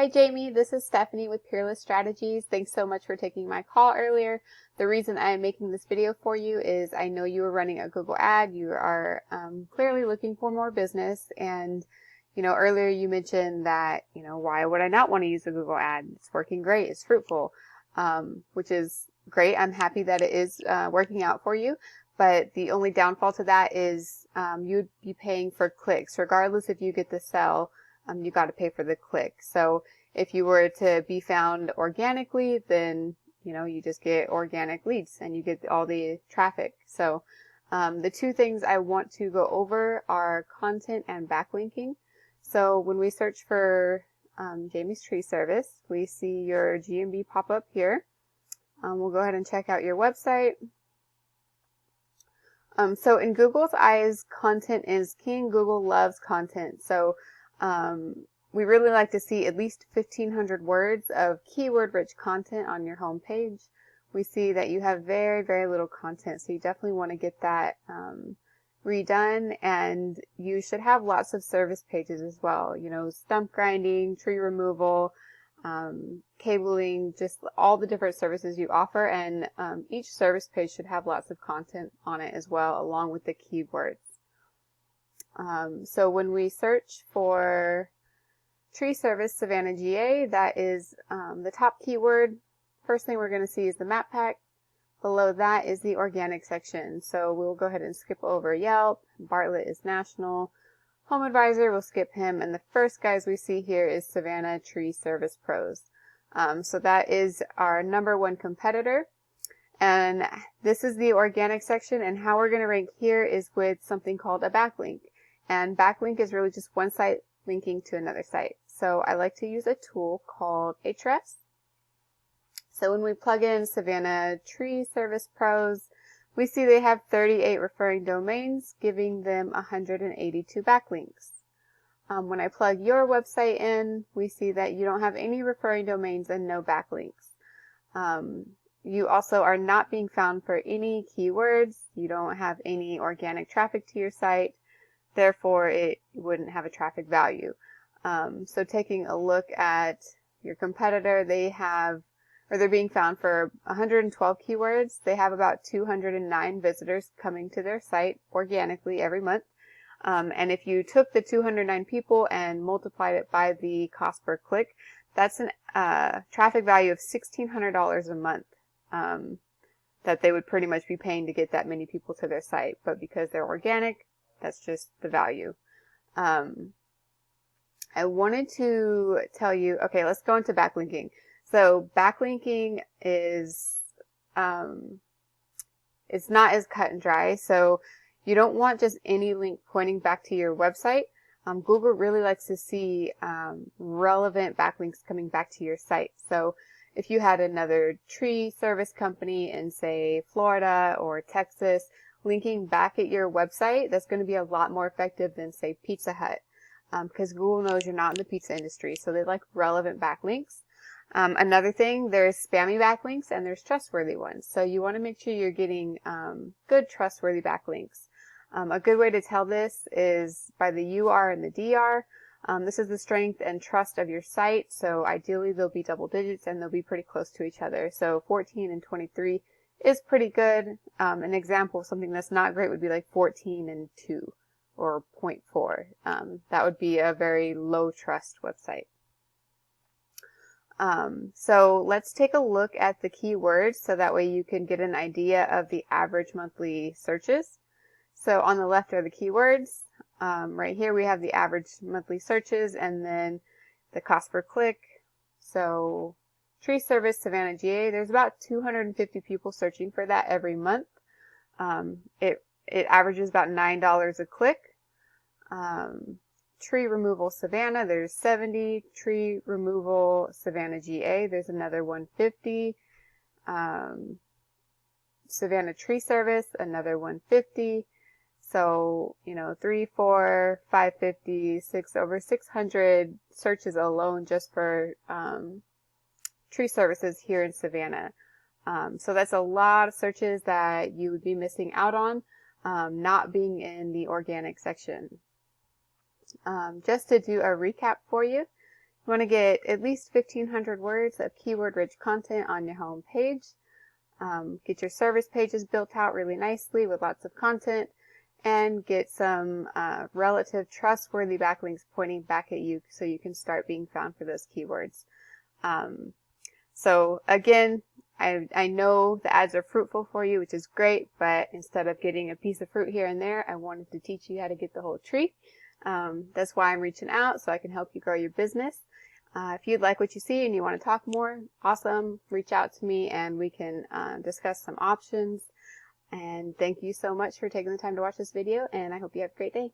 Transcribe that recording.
Hi Jamie, this is Stephanie with Peerless Strategies. Thanks so much for taking my call earlier. The reason I am making this video for you is I know you are running a Google ad. You are clearly looking for more business, and earlier you mentioned that why would I not want to use a Google ad? It's working great, it's fruitful, which is great. I'm happy that it is working out for you. But the only downfall to that is you'd be paying for clicks. Regardless if you get the sell, you got to pay for the click. So if you were to be found organically, then you just get organic leads and you get all the traffic. So the two things I want to go over are content and backlinking. So when we search for Jaime's tree service, we see your GMB pop up here. We'll go ahead and check out your website. So in Google's eyes, content is king. Google loves content. So we really like to see at least 1,500 words of keyword-rich content on your home page. We see that you have very, very little content, so you definitely want to get that redone, and you should have lots of service pages as well. Stump grinding, tree removal, cabling, just all the different services you offer, and each service page should have lots of content on it as well, along with the keywords. So when we search for tree service Savannah GA, that is the top keyword. First thing we're going to see is the map pack. Below that is the organic section. So we'll go ahead and skip over Yelp. Bartlett is national. Home Advisor, we'll skip him. And the first guys we see here is Savannah Tree Service Pros. So that is our #1 competitor. And this is the organic section. And how we're going to rank here is with something called a backlink. And backlink is really just one site linking to another site. So I like to use a tool called Ahrefs. So when we plug in Savannah Tree Service Pros, we see they have 38 referring domains, giving them 182 backlinks. When I plug your website in, we see that you don't have any referring domains and no backlinks. You also are not being found for any keywords. You don't have any organic traffic to your site. Therefore, it wouldn't have a traffic value. So taking a look at your competitor, they're being found for 112 keywords. They have about 209 visitors coming to their site organically every month. And if you took the 209 people and multiplied it by the cost per click, that's a traffic value of $1,600 a month that they would pretty much be paying to get that many people to their site. But because they're organic, that's just the value. I wanted to tell you, okay, let's go into backlinking. So backlinking is, it's not as cut and dry. So you don't want just any link pointing back to your website. Google really likes to see relevant backlinks coming back to your site. So if you had another tree service company in, say, Florida or Texas, linking back at your website, that's going to be a lot more effective than, say, Pizza Hut, because Google knows you're not in the pizza industry, so they like relevant backlinks. Another thing, there's spammy backlinks and there's trustworthy ones. So you want to make sure you're getting good, trustworthy backlinks. A good way to tell this is by the UR and the DR. This is the strength and trust of your site. So ideally, they'll be double digits and they'll be pretty close to each other. So 14 and 23 is pretty good. An example of something that's not great would be like 14 and 2 or 0.4. That would be a very low trust website. So let's take a look at the keywords so that way you can get an idea of the average monthly searches. So on the left are the keywords. Right here we have the average monthly searches and then the cost per click. So tree service Savannah GA, there's about 250 people searching for that every month. It averages about $9 a click. Tree removal Savannah, there's 70. Tree removal Savannah GA, there's another 150. Savannah tree service, another 150. So, 3, 4, 550, 6, over 600 searches alone just for tree services here in Savannah. So that's a lot of searches that you would be missing out on, not being in the organic section. Just to do a recap for you, You want to get at least 1,500 words of keyword-rich content on your home page. Get your service pages built out really nicely with lots of content, and get some relative trustworthy backlinks pointing back at you so you can start being found for those keywords. So again, I know the ads are fruitful for you, which is great, but instead of getting a piece of fruit here and there, I wanted to teach you how to get the whole tree. That's why I'm reaching out, so I can help you grow your business. If you'd like what you see and you want to talk more, awesome. Reach out to me and we can discuss some options. And thank you so much for taking the time to watch this video, and I hope you have a great day.